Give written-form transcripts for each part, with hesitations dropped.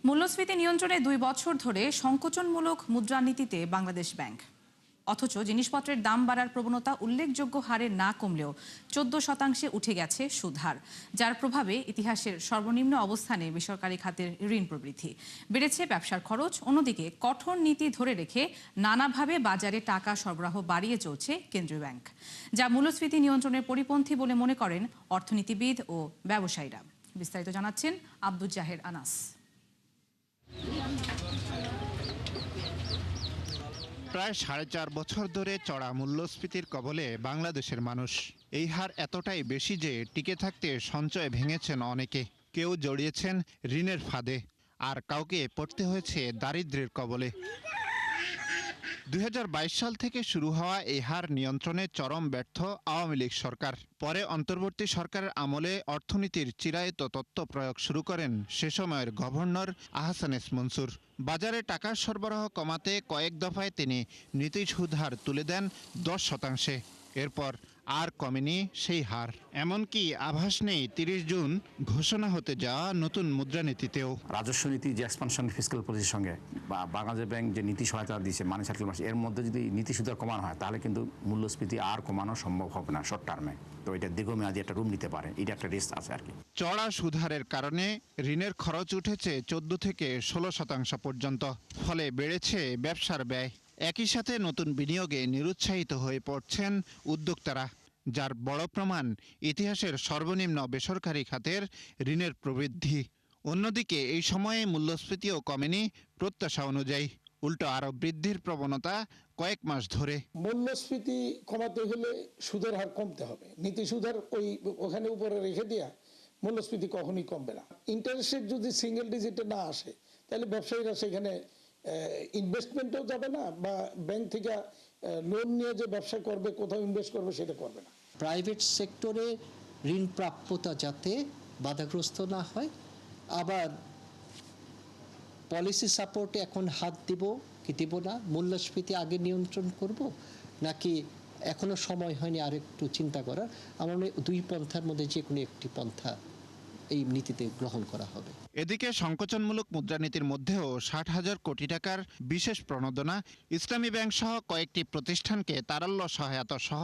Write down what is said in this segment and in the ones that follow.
মূল্যস্ফীতি নিয়ন্ত্রণে 2 বছর ধরে সংকোচনমূলক মুদ্রানীতিতে বাংলাদেশ ব্যাংক। অথচ জিনিসপত্রের দাম বাড়ার প্রবণতা উল্লেখযোগ্য হারে না কমলেও 14% উঠে গেছে সুদহার, যার প্রভাবে ইতিহাসের সর্বনিম্ন অবস্থানে বেসরকারি খাতের ঋণ প্রবৃদ্ধি বেড়েছে। ব্যবসার খরচ অন্যদিকে কঠোর নীতি ধরে রেখে নানাভাবে বাজারে টাকা সরবরাহ বাড়িয়ে চলছে কেন্দ্রীয় ব্যাংক, যা মূল্যস্ফীতি নিয়ন্ত্রণের পরিপন্থী বলে মনে করেন অর্থনীতিবিদ ও ব্যবসায়ীরা। বিস্তারিত জানাচ্ছেন আব্দুল জাহের আনাস। প্রায় 4.5 বছর ধরে চড়া মূল্যস্ফীতির কবলে বাংলাদেশের মানুষ। এই হার এতটাই বেশি যে টিকে থাকতে সঞ্চয় ভেঙেছেন অনেকে, কেউ জড়িয়েছেন ঋণের ফাঁদে, আর কাউকে পড়তে হয়েছে দারিদ্র্যের কবলে। 2022 সাল থেকে শুরু হওয়া এই হার নিয়ন্ত্রণে চরম ব্যর্থ আওয়ামী লীগ সরকার। পরে অন্তর্বর্তী সরকারের আমলে অর্থনীতির চিরায়ত তত্ত্ব প্রয়োগ শুরু করেন সে সময়ের গভর্নর আহসান এস মনসুর। বাজারে টাকার সরবরাহ কমাতে কয়েক দফায় তিনি নীতি সুদ হার তুলে দেন 10%। এরপর আর কমেনি সেই হার। এমনকি আভাস নেই 30 জুন ঘোষণা হতে যাওয়া নতুন মুদ্রানীতিতেও। রাজস্ব নীতি যে এক্সপানশন ফিসক্যাল পলিসির সঙ্গে বা বাংলাদেশ ব্যাংক যে নীতি সহায়তা দিয়েছে মানি সার্কেল মাস, এর মধ্যে যদি নীতি সুদ কমানো হয় তাহলে কিন্তু মূল্যস্ফীতি আর কমানো সম্ভব হবে না শর্ট টার্মে। তো এটা দীর্ঘমেয়াদী একটা রূপ নিতে পারে, এটা একটা রিস্ক আছে আর কি। চড়া সুদহারের কারণে ঋণের খরচ উঠেছে 14 থেকে 16% পর্যন্ত। ফলে বেড়েছে ব্যবসার ব্যয়। একই সাথে নতুন বিনিয়োগে নিরুৎসাহিত হয়ে পড়ছেন উদ্যোক্তারা, যার বড় প্রমাণ ইতিহাসের সর্বনিম্ন বেসরকারি খাতের ঋণের প্রবৃদ্ধি। অন্যদিকে এই সময়ে মূল্যস্ফীতিও কমেনি প্রত্যাশা অনুযায়ী, উল্টো আরও বৃদ্ধির প্রবণতা কয়েক মাস ধরে। মূল্যস্ফীতি কমাতে হলে সুদের হার কমতে হবে। নীতি সুদের ওখানে উপরে রেখে দেওয়া মূল্যস্ফীতি কখনোই কমবে না। ইন্টারেস্ট রেট যদি সিঙ্গেল ডিজিটে না আসে তাহলে ব্যবসায়ীরা সেখানে ইনভেস্টমেন্টও যাবে না, বা ব্যাংক থেকে লোন নিয়ে যে ব্যবসা করবে, কোথাও ইনভেস্ট করবে সেটা করবে না। প্রাইভেট সেক্টরে ঋণ প্রাপ্যতা যাতে বাধাগ্রস্ত না হয়। আবার পলিসি সাপোর্টে এখন হাত দিব কি দিব না, মূল্যস্ফীতি আগে নিয়ন্ত্রণ করব নাকি এখনো সময় হয়নি আর একটু চিন্তা করার। আমার মনে হয় দুই পন্থার মধ্যে যে কোনো একটি পন্থা এই নীতিতে গ্রহণ করা হবে। এদিকে সংকোচনমূলক মুদ্রানীতির মধ্যেও 60,000 কোটি টাকার বিশেষ প্রণোদনা, ইসলামী ব্যাংক সহ কয়েকটি প্রতিষ্ঠানকে তারল্য সহায়তা সহ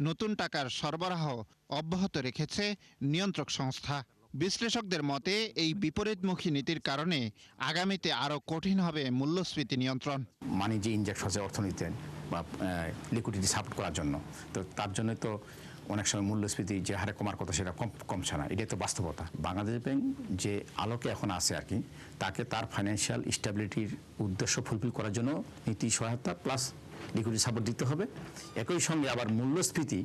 নতুন টাকার সরবরাহ অব্যাহত রেখেছে নিয়ন্ত্রক সংস্থা। বিশ্লেষকদের মতে এই বিপরীতমুখী নীতির কারণে আগামীতে আরও কঠিন হবে মূল্যস্ফীতি নিয়ন্ত্রণ। মানি যে ইনজেকশন আছে অর্থনীতিতে বা লিকুইডিটি সাপোর্ট করার জন্য, তো তার জন্য তো অনেক সময় মূল্যস্ফীতি যে হারে কমার কথা সেটা কমছে না, এটাই তো বাস্তবতা। বাংলাদেশ ব্যাংক যে আলোকে এখন আছে আর কি, তাকে তার ফাইন্যান্সিয়াল স্টেবিলিটির উদ্দেশ্য ফুলফিল করার জন্য নীতি সহায়তা প্লাস লিকুইডিটি সাপোর্ট দিতে হবে। একই সঙ্গে আবার মূল্যস্ফীতি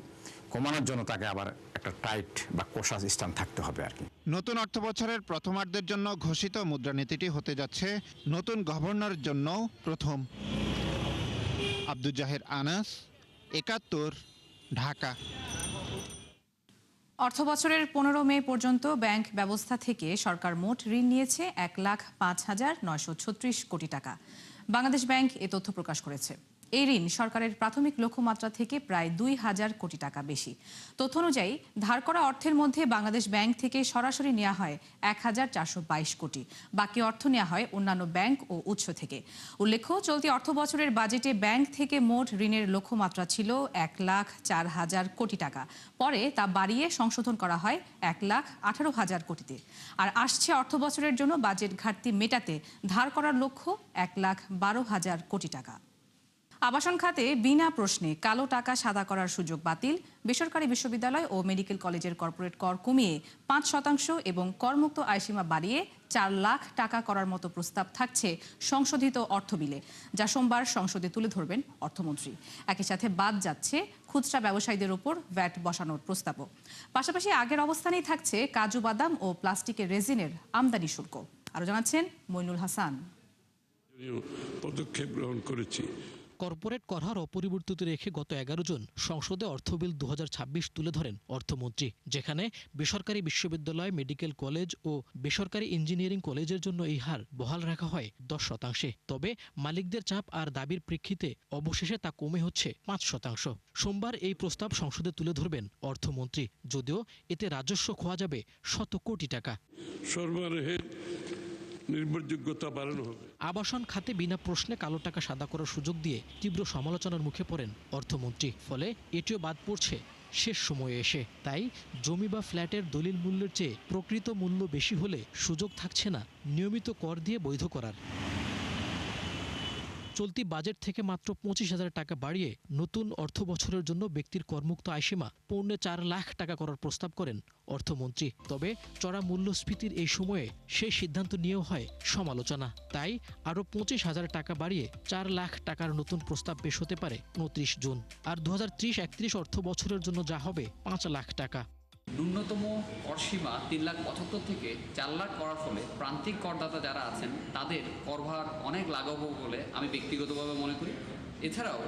কমানোর জন্য তাকে আবার একটা টাইট বা কোশাস স্ট্যান্ড থাকতে হবে আর কি। নতুন অর্থবছরের প্রথমার্ধের জন্য ঘোষিত মুদ্রানীতিটি হতে যাচ্ছে নতুন গভর্নরের জন্য প্রথম। আব্দুল জাহের আনাস, 71, ঢাকা। অর্থবছরের 15 মে পর্যন্ত ব্যাংক ব্যবস্থা থেকে সরকার মোট ঋণ নিয়েছে 1,05,936 কোটি টাকা। বাংলাদেশ ব্যাংক এ তথ্য প্রকাশ করেছে। এই ঋণ সরকারের প্রাথমিক লক্ষ্যমাত্রা থেকে প্রায় 2,000 কোটি টাকা বেশি। তথ্য অনুযায়ী ধার করা অর্থের মধ্যে বাংলাদেশ ব্যাংক থেকে সরাসরি নেওয়া হয় 1,422 কোটি, বাকি অর্থ নেওয়া হয় অন্যান্য ব্যাংক ও উৎস থেকে। উল্লেখ্য, চলতি অর্থবছরের বাজেটে ব্যাংক থেকে মোট ঋণের লক্ষ্যমাত্রা ছিল 1,04,000 কোটি টাকা। পরে তা বাড়িয়ে সংশোধন করা হয় 1,18,000 কোটিতে। আর আসছে অর্থবছরের জন্য বাজেট ঘাটতি মেটাতে ধার করার লক্ষ্য 1,12,000 কোটি টাকা। আবাসন খাতে বিনা প্রশ্নে কালো টাকা সাদা করার সুযোগ বাতিল। বেসরকারি বিশ্ববিদ্যালয় ও মেডিকেল কলেজের কর্পোরেট কর কমিয়ে 5% এবং করমুক্ত আয়সীমা বাড়িয়ে 4 লাখ টাকা করার মতো প্রস্তাব থাকছে সংশোধিত অর্থ বিলে, যা সোমবার সংসদে তুলে ধরবেন অর্থমন্ত্রী। একই সাথে বাদ যাচ্ছে খুচরা ব্যবসায়ীদের উপর ভ্যাট বসানোর প্রস্তাবও। পাশাপাশি আগের অবস্থানেই থাকছে কাজু বাদাম ও প্লাস্টিকের রেজিনের আমদানি শুল্ক। আরও জানাচ্ছেন মইনুল হাসান। পদক্ষেপ গ্রহণ করেছি। কর্পোরেট কর হার অপরিবর্তিত রেখে গত 11 জুন সংসদে অর্থ বিল 2026 তুলে ধরেন অর্থমন্ত্রী, যেখানে বেসরকারি বিশ্ববিদ্যালয়, মেডিকেল কলেজ ও বেসরকারি ইঞ্জিনিয়ারিং কলেজের জন্য এই হার বহাল রাখা হয় 10%। তবে মালিকদের চাপ আর দাবির প্রেক্ষিতে অবশেষে তা কমে হচ্ছে 5%। সোমবার এই প্রস্তাব সংসদে তুলে ধরবেন অর্থমন্ত্রী, যদিও এতে রাজস্ব খোয়া যাবে শত কোটি টাকা। সরবরাহের নির্ভরযোগ্যতা বাড়ানো হবে। আবাসন খাতে বিনা প্রশ্নে কালো টাকা সাদা করার সুযোগ দিয়ে তীব্র সমালোচনার মুখে পড়েন অর্থমন্ত্রী। ফলে এটিও বাদ পড়ছে শেষ সময়ে এসে। তাই জমি বা ফ্ল্যাটের দলিল মূল্যের চেয়ে প্রকৃত মূল্য বেশি হলে সুযোগ থাকছে না নিয়মিত কর দিয়ে বৈধ করার। চলতি বাজেট থেকে মাত্র 25,000 টাকা বাড়িয়ে নতুন অর্থ বছরের জন্য ব্যক্তির করমুক্ত আয়সীমা 4.5 লাখ টাকা করার প্রস্তাব করেন অর্থমন্ত্রী। তবে চড়া মূল্যস্ফীতির এই সময়ে সেই সিদ্ধান্ত নিয়েও হয় সমালোচনা। তাই আরও 25,000 টাকা বাড়িয়ে 4 লাখ টাকার নতুন প্রস্তাব পেশ হতে পারে 29 জুন। আর 2030-31 অর্থ বছরের জন্য যা হবে 5 লাখ টাকা। ন্যূনতম করসীমা 3,75,000 থেকে 4 লাখ করার ফলে প্রান্তিক করদাতা যারা আছেন তাদের করভার অনেক লাঘব বলে আমি ব্যক্তিগতভাবে মনে করি। এছাড়াও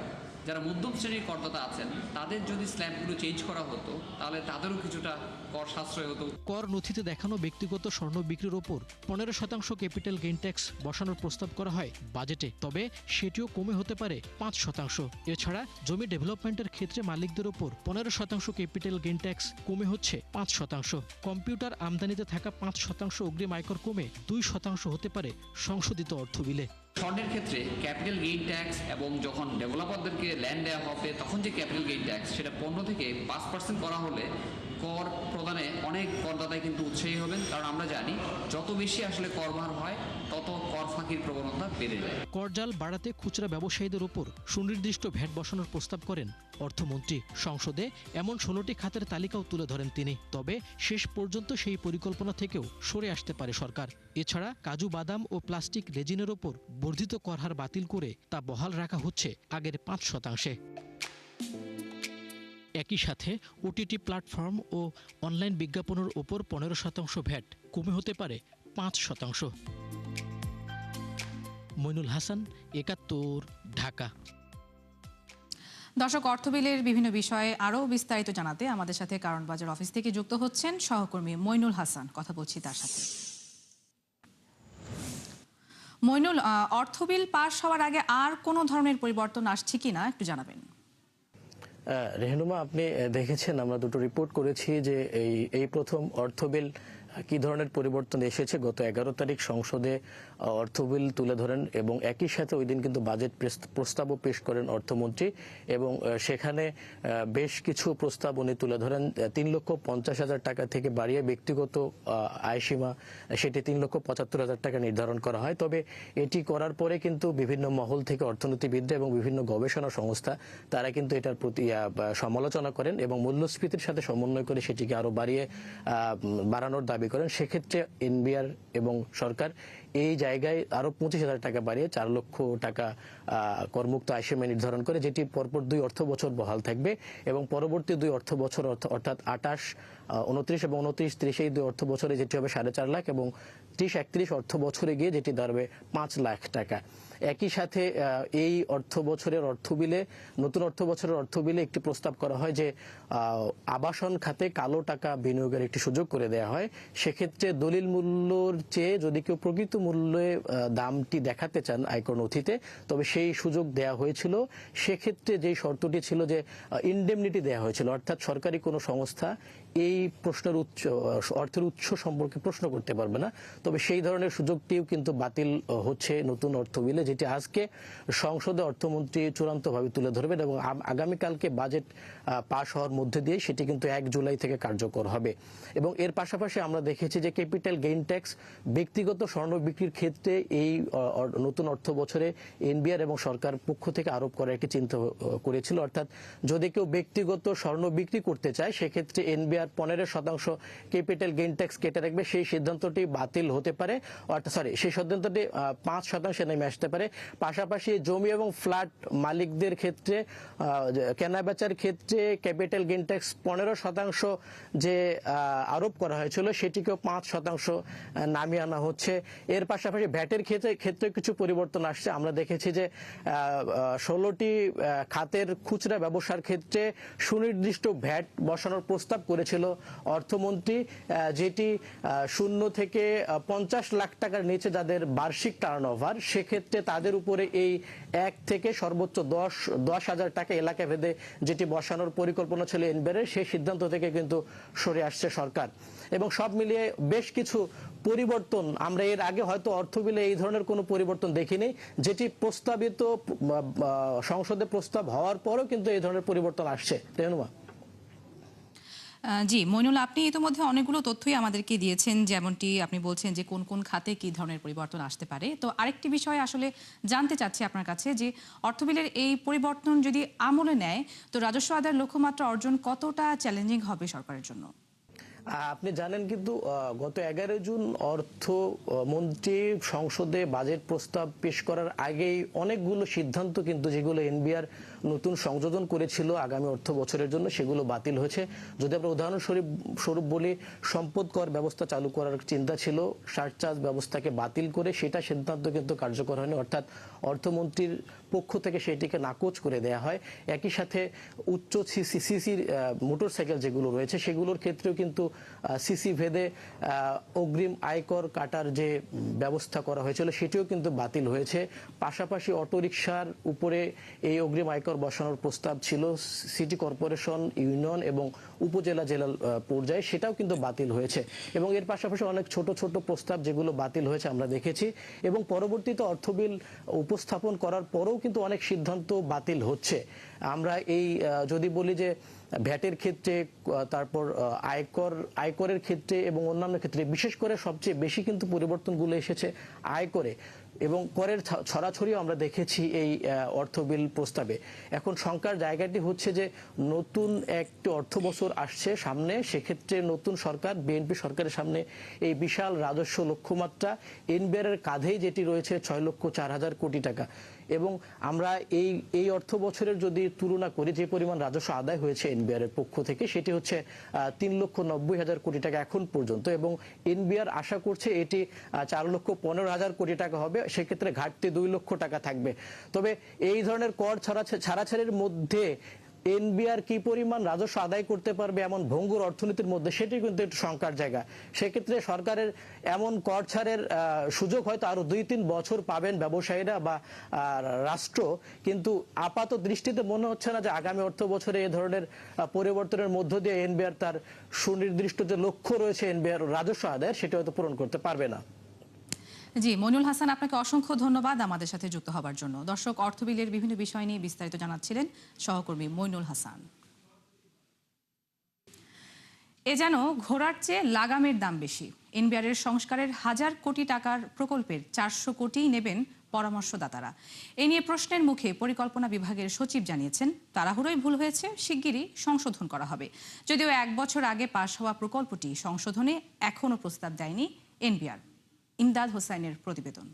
যারা মধ্যম শ্রেণীর করদাতা আছেন তাদের যদি স্ল্যাবগুলো চেঞ্জ করা হতো তাহলে তাদেরও কিছুটা কর সাশ্রয় হতো। কর নথিতে দেখানো ব্যক্তিগত স্বর্ণ বিক্রির ওপর 15% ক্যাপিটাল গেইন ট্যাক্স বসানোর প্রস্তাব করা হয় বাজেটে। তবে সেটিও কমে হতে পারে 5%। এছাড়া জমি ডেভেলপমেন্টের ক্ষেত্রে মালিকদের ওপর 15% ক্যাপিটাল গেইন ট্যাক্স কমে হচ্ছে 5%। কম্পিউটার আমদানিতে থাকা 5% অগ্রিম আয়কর কমে 2% হতে পারে সংশোধিত অর্থ বিলে। স্বর্ণের ক্ষেত্রে ক্যাপিটাল গেইন ট্যাক্স এবং যখন ডেভেলপারদেরকে ল্যান্ড দেওয়া হবে তখন যে ক্যাপিটাল গেইন ট্যাক্স সেটা 15 থেকে 5% করা হলে কর প্রদানে অনেক করদাতাই কিন্তু উৎসাহী হবেন। কারণ আমরা জানি যত বেশি আসলে করভার হয় তত কর ফাঁকির প্রবণতা বেড়ে যায়। করজাল বাড়াতে খুচরা ব্যবসায়ীদের ওপর সুনির্দিষ্ট ভ্যাট বসানোর প্রস্তাব করেন অর্থমন্ত্রী। সংসদে এমন 16টি খাতের তালিকাও তুলে ধরেন তিনি। তবে শেষ পর্যন্ত সেই পরিকল্পনা থেকেও সরে আসতে পারে সরকার। এছাড়া কাজু বাদাম ও প্লাস্টিক রেজিনের ওপর বর্ধিত কর হার বাতিল করে তা বহাল রাখা হচ্ছে আগের 5%। একই সাথে ওটিটি প্ল্যাটফর্ম ও অনলাইন বিজ্ঞাপনের ওপর 15% ভ্যাট কমে হতে পারে 5%। মইনুল হাসান, 71, ঢাকা। দর্শক, অর্থবিলের বিভিন্ন বিষয়ে আরও বিস্তারিত জানাতে আমাদের সাথে কারণ বাজার অফিস থেকে যুক্ত হচ্ছেন সহকর্মী মইনুল হাসান। কথা বলছি তার সাথে। মইনুল, অর্থবিল পাশ হওয়ার আগে আর কোনো ধরনের পরিবর্তন আসছে কিনা একটু জানাবেন। রেহনুমা, আপনি দেখেছেন আমরা দুটো রিপোর্ট করেছি যে এই প্রথম অর্থবিল কি ধরনের পরিবর্তন এসেছে। গত 11 তারিখ সংসদে অর্থবিল তুলে ধরেন এবং একই সাথে ওই দিন কিন্তু বাজেট প্রস্তাবও পেশ করেন অর্থমন্ত্রী এবং সেখানে বেশ কিছু প্রস্তাব উনি তুলে ধরেন। 3,50,000 টাকা থেকে বাড়িয়ে ব্যক্তিগত আয়সীমা সেটি 3,75,000 টাকা নির্ধারণ করা হয়। তবে এটি করার পরে কিন্তু বিভিন্ন মহল থেকে অর্থনীতিবিদরা এবং বিভিন্ন গবেষণা সংস্থা তারা কিন্তু এটার প্রতি সমালোচনা করেন এবং মূল্যস্ফীতির সাথে সমন্বয় করে সেটিকে আরো বাড়ানোর দাবি করেন। সেক্ষেত্রে এনবিআর এবং সরকার এই জায়গায় আরো 25,000 টাকা বাড়িয়ে 4 লক্ষ টাকা করমুক্ত আয়সীমা নির্ধারণ করে, যেটি পরপর 2 অর্থ বছর বহাল থাকবে এবং পরবর্তী 2 অর্থ বছর অর্থাৎ 28, 29 এবং 29-30 এই 2 অর্থ বছরে যেটি হবে 4.5 লাখ এবং 30-31 অর্থ বছরে গিয়ে যেটি দাঁড়াবে 5 লাখ টাকা। একই সাথে এই অর্থ বছরের অর্থবিলে, নতুন অর্থ বছরের অর্থবিলে একটি প্রস্তাব করা হয় যে আবাসন খাতে কালো টাকা বিনিয়োগের একটি সুযোগ করে দেওয়া হয়। সেক্ষেত্রে দলিল মূল্যর চেয়ে যদি কেউ প্রকৃত মূল্যে দামটি দেখাতে চান আয়কর নথিতে, তবে সেই সুযোগ দেওয়া হয়েছিল। সেক্ষেত্রে যেই শর্তটি ছিল যে ইনডেমনিটি দেওয়া হয়েছিল, অর্থাৎ সরকারি কোনো সংস্থা এই প্রশ্নের অর্থের উৎস সম্পর্কে প্রশ্ন করতে পারবে না। তবে সেই ধরনের সুযোগটিও কিন্তু বাতিল হচ্ছে নতুন অর্থ বিলে, যেটি আজকে সংসদে অর্থমন্ত্রী চূড়ান্তভাবে তুলে ধরবেন এবং আগামীকালকে বাজেট পাশ হওয়ার মধ্যে দিয়ে সেটি কিন্তু 1 জুলাই থেকে কার্যকর হবে। এবং এর পাশাপাশি আমরা দেখেছি যে ক্যাপিটাল গেইন ট্যাক্স ব্যক্তিগত স্বর্ণ বিক্রির ক্ষেত্রে এই নতুন অর্থ বছরে এনবিআর এবং সরকার পক্ষ থেকে আরোপ করার একটি চিন্তা করেছিল। অর্থাৎ যদি কেউ ব্যক্তিগত স্বর্ণ বিক্রি করতে চায় সেক্ষেত্রে এনবিআর 15% ক্যাপিটাল গেইন ট্যাক্স কেটে রাখবে। সেই সিদ্ধান্তটি বাতিল হতে পারে, অর্থাৎ সেই সিদ্ধান্তটি 5% নেমে আসতে পারে। পাশাপাশি জমি এবং ফ্ল্যাট মালিকদের ক্ষেত্রে কেনাবেচার ক্ষেত্রে ক্যাপিটাল গেইন ট্যাক্স 15% যে আরোপ করা হয়েছিল সেটিকেও 5% নামিয়ে আনা হচ্ছে। এর পাশাপাশি ভ্যাটের ক্ষেত্রে কিছু পরিবর্তন আসছে। আমরা দেখেছি যে 16টি খাতের খুচরা ব্যবসার ক্ষেত্রে সুনির্দিষ্ট ভ্যাট বসানোর প্রস্তাব করেছিল করেছিল অর্থমন্ত্রী, যেটি 0 থেকে 50 লাখ টাকার নিচে যাদের বার্ষিক টার্নওভার, সেক্ষেত্রে তাদের উপরে এই 1 থেকে সর্বোচ্চ 10,000 টাকা এলাকা ভেদে যেটি বসানোর পরিকল্পনা ছিল এনবিআর, সেই সিদ্ধান্ত থেকে কিন্তু সরে আসছে সরকার। এবং সব মিলিয়ে বেশ কিছু পরিবর্তন আমরা এর আগে হয়তো অর্থ বিলে এই ধরনের কোনো পরিবর্তন দেখিনি, যেটি প্রস্তাবিত সংসদে প্রস্তাব হওয়ার পরও কিন্তু এই ধরনের পরিবর্তন আসছে। রেহনুমা। জি মইনুল, আপনি ইতিমধ্যে অনেকগুলো তথ্যই আমাদেরকে দিয়েছেন, যেমনটি আপনি বলছেন যে কোন কোন খাতে কি ধরনের পরিবর্তন আসতে পারে। তো আরেকটি বিষয় আসলে জানতে চাচ্ছি আপনার কাছে, যে অর্থবিলের এই পরিবর্তন যদি আমলে নেয় তো রাজস্ব আদায়ের লক্ষ্যমাত্রা অর্জন কতটা চ্যালেঞ্জিং হবে সরকারের জন্য? আপনি জানেন কিন্তু গত 11 জুন অর্থমন্ত্রী সংসদে বাজেট প্রস্তাব পেশ করার আগেই অনেকগুলো সিদ্ধান্ত কিন্তু যেগুলো এনবিআর নতুন সংযোজন করেছিল আগামী অর্থ বছরের জন্য, সেগুলো বাতিল হয়েছে। যদি আমরা উদাহরণস্বরূপ বলি, সম্পদ কর ব্যবস্থা চালু করার চিন্তা ছিল, সারচার্জ ব্যবস্থাকে বাতিল করে সেটা সিদ্ধান্ত কিন্তু কার্যকর হয়নি, অর্থাৎ অর্থমন্ত্রীর পক্ষ থেকে সেটিকে নাকচ করে দেয়া হয়। একই সাথে উচ্চ সিসির মোটরসাইকেল যেগুলো রয়েছে সেগুলোর ক্ষেত্রেও কিন্তু সিসি ভেদে অগ্রিম আয়কর কাটার যে ব্যবস্থা করা হয়েছিল সেটিও কিন্তু বাতিল হয়েছে। পাশাপাশি অটোরিকশার উপরে এই অগ্রিম আয়কর বসানোর প্রস্তাব ছিল সিটি কর্পোরেশন, ইউনিয়ন এবং উপজেলা জেলা পর্যায়ে, সেটাও কিন্তু বাতিল হয়েছে। এবং এর পাশাপাশি অনেক ছোট ছোট প্রস্তাব যেগুলো বাতিল হয়েছে আমরা দেখেছি। এবং পরবর্তীতে অর্থবিল উপস্থাপন করার পরেও কিন্তু অনেক সিদ্ধান্ত বাতিল হচ্ছে। আমরা এই যদি বলি যে ভ্যাটের ক্ষেত্রে, তারপর আয়করের ক্ষেত্রে এবং অন্যান্য ক্ষেত্রে, বিশেষ করে সবচেয়ে বেশি কিন্তু পরিবর্তনগুলো এসেছে আয়করে, এবং করের ছড়াছড়িও আমরা দেখেছি এই অর্থ বিল প্রস্তাবে। এখন শঙ্কার জায়গাটি হচ্ছে যে নতুন একটি অর্থ বছর আসছে সামনে, সেক্ষেত্রে নতুন সরকার, বিএনপি সরকারের সামনে এই বিশাল রাজস্ব লক্ষ্যমাত্রা, এনবিআর এর কাঁধেই যেটি রয়েছে 6,04,000 কোটি টাকা। এবং আমরা এই অর্থ বছরের যদি তুলনা করি, যে পরিমাণ রাজস্ব আদায় হয়েছে এনবিআর এর পক্ষ থেকে, সেটি হচ্ছে 3,90,000 কোটি টাকা এখন পর্যন্ত, এবং এনবিআর আশা করছে এটি 4,15,000 কোটি টাকা হবে, সেক্ষেত্রে ঘাটতি 2 লক্ষ টাকা থাকবে। তবে এই ধরনের কর ছাড়াছাড়ির মধ্যে এনবিআর কি পরিমাণ রাজস্ব আদায় করতে পারবে এমন ভঙ্গুর অর্থনীতির মধ্যে, সেটি কিন্তু একটু শঙ্কার জায়গা। সেক্ষেত্রে সরকারের এমন কর ছাড়ের সুযোগ হয়তো আরো 2-3 বছর পাবেন ব্যবসায়ীরা বা রাষ্ট্র, কিন্তু আপাত দৃষ্টিতে মনে হচ্ছে না যে আগামী অর্থ বছরে এ ধরনের পরিবর্তনের মধ্য দিয়ে এনবিআর তার সুনির্দিষ্ট যে লক্ষ্য রয়েছে এনবিআর রাজস্ব আদায়ের, সেটা হয়তো পূরণ করতে পারবে না। জি মইনুল হাসান, আপনাকে অসংখ্য ধন্যবাদ আমাদের সাথে যুক্ত হবার জন্য। দর্শক, অর্থবিলের বিভিন্ন বিষয় নিয়ে বিস্তারিত জানাচ্ছিলেন সহকর্মী মইনুল হাসান। এ যেন ঘোড়ার চেয়ে লাগামের দাম বেশি। এনবিআর এর সংস্কারের 1000 কোটি টাকার প্রকল্পের 400 কোটিই নেবেন পরামর্শদাতারা। এ নিয়ে প্রশ্নের মুখে পরিকল্পনা বিভাগের সচিব জানিয়েছেন, তাড়াহুড়োই ভুল হয়েছে, শিগগিরই সংশোধন করা হবে। যদিও 1 বছর আগে পাশ হওয়া প্রকল্পটি সংশোধনে এখনও প্রস্তাব দেয়নি এনবিআর। ইমদাদ হোসাইনের প্রতিবেদন।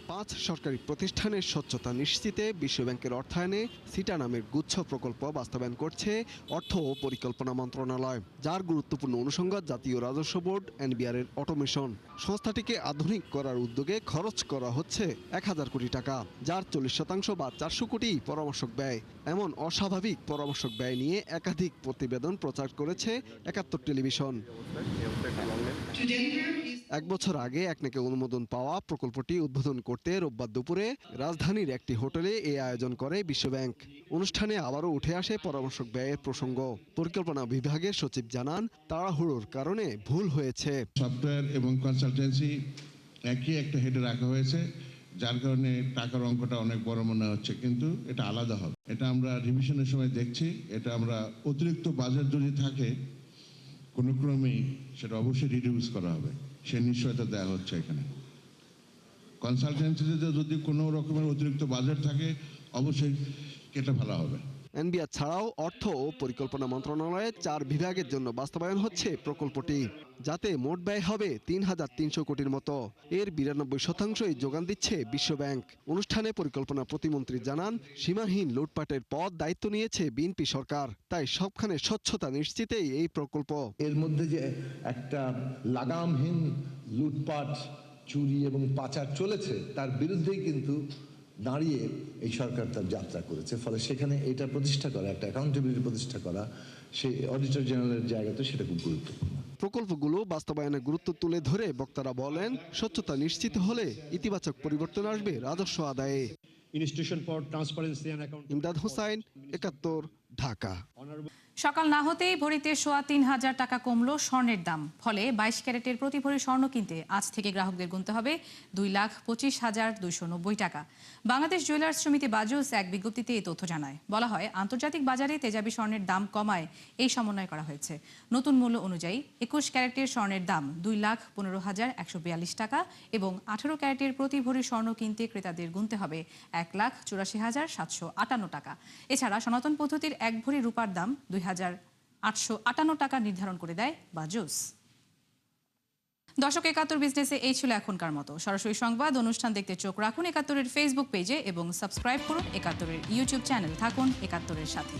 5 সরকারি প্রতিষ্ঠানের স্বচ্ছতা নিশ্চিতে বিশ্বব্যাংকের অর্থায়নে সিটা নামের গুচ্ছ প্রকল্প বাস্তবায়ন করছে অর্থ ও পরিকল্পনা মন্ত্রণালয়, যার গুরুত্বপূর্ণ অনুষঙ্গ জাতীয় রাজস্ব বোর্ড এনবিআর এর অটোমেশন। সংস্থাটিকে আধুনিক করার উদ্যোগে খরচ করা হচ্ছে 1000 কোটি টাকা, যার 40% বা 400 কোটি পরামর্শক ব্যয়। এমন অস্বাভাবিক পরামর্শক ব্যয় নিয়ে একাধিক প্রতিবেদন প্রচার করেছে 71 টেলিভিশন। 1 বছর আগে একনেকে অনুমোদন পাওয়া প্রকল্পটি উদ্বোধন করতে রোববার দুপুরে রাজধানীর একটি হোটেলে এই আয়োজন করে বিশ্বব্যাংক। অনুষ্ঠানে আবারও উঠে আসে পরামর্শক ব্যয়ের প্রসঙ্গ। পরিকল্পনা বিভাগের সচিব জানান, তাড়াহুড়োর কারণে ভুল হয়েছে। সফটওয়্যার এবং কনসালটেন্সি একই একটা হেডে রাখা হয়েছে, যার কারণে টাকার অঙ্কটা অনেক বড় মনে হচ্ছে, কিন্তু এটা আলাদা হবে। এটা আমরা রিভিশনের সময় দেখছি। এটা আমরা অতিরিক্ত বাজেট যদি থাকে কোনো ক্রমেই সেটা অবশ্যই রিডিউস করা হবে, সে নিশ্চয়তা দেওয়া হচ্ছে। এখানে কনসালটেন্সিতে যদি কোনো রকমের অতিরিক্ত বাজেট থাকে অবশ্যই কেটে ফেলা হবে। এনবিআর ছাড়াও অর্থ ও পরিকল্পনা মন্ত্রণালয়ের 4 বিভাগের জন্য বাস্তবায়ন হচ্ছে প্রকল্পটি, যাতে মোট ব্যয় হবে 3300 কোটির মতো। এর 92%ই যোগান দিচ্ছে বিশ্বব্যাংক। অনুষ্ঠানে পরিকল্পনা প্রতিমন্ত্রী জানান, সীমাহীন লুটপাটের পথ দায়িত্ব নিয়েছে বিএনপি সরকার, তাই সবখানে স্বচ্ছতা নিশ্চিতেই এই প্রকল্প। এর মধ্যে যে একটা লাগামহীন লুটপাট, চুরি এবং পাচার চলেছে, তার বিরুদ্ধেই কিন্তু দাঁড়িয়ে এই সরকার তার যাত্রা করেছে। ফলে সেখানে এটা প্রতিষ্ঠা করা, একটা অ্যাকাউন্টেবিলিটি প্রতিষ্ঠা করা, সেই অডিটর জেনারেলের জায়গাতে সেটা খুব গুরুত্বপূর্ণ। প্রকল্পগুলো বাস্তবায়নের গুরুত্ব তুলে ধরে বক্তারা বলেন, স্বচ্ছতা নিশ্চিত হলে ইতিবাচক পরিবর্তন আসবে রাজস্ব আদায়ে। ইমদাদ হোসাইন, ৭১, ঢাকা। সকাল না হতেই ভরিতে ৩,৫০০ টাকা কমলো স্বর্ণের দাম। ফলে ২২ ক্যারেটের প্রতি ভরি স্বর্ণ কিনতে আজ থেকে গ্রাহকদের গুনতে হবে ২,২৫,২৯০ টাকা। বাংলাদেশ জুয়েলার্স সমিতি বাজুস এক বিজ্ঞপ্তিতে এই তথ্য জানায়। বলা হয়, আন্তর্জাতিক বাজারে তেজাবি স্বর্ণের দাম কমায় এই সমন্বয় করা হয়েছে। নতুন মূল্য অনুযায়ী ২১ ক্যারেটের স্বর্ণের দাম ২,১৫,১৪২ টাকা এবং ১৮ ক্যারেটের প্রতি ভরি স্বর্ণ কিনতে ক্রেতাদের গুনতে হবে ১,৮৪,৭৫৮ টাকা। এছাড়া সনাতন পদ্ধতির এক ভরি রূপার দাম ২,৮৫৮ টাকা নির্ধারণ করে দেয় বাজুস। দর্শক, ৭১ বিজনেসে এই ছিল এখনকার মতো। সরাসরি সংবাদ অনুষ্ঠান দেখতে চোখ রাখুন ৭১-এর ফেসবুক পেজে এবং সাবস্ক্রাইব করুন ৭১-এর ইউটিউব চ্যানেল। থাকুন ৭১-এর সাথে।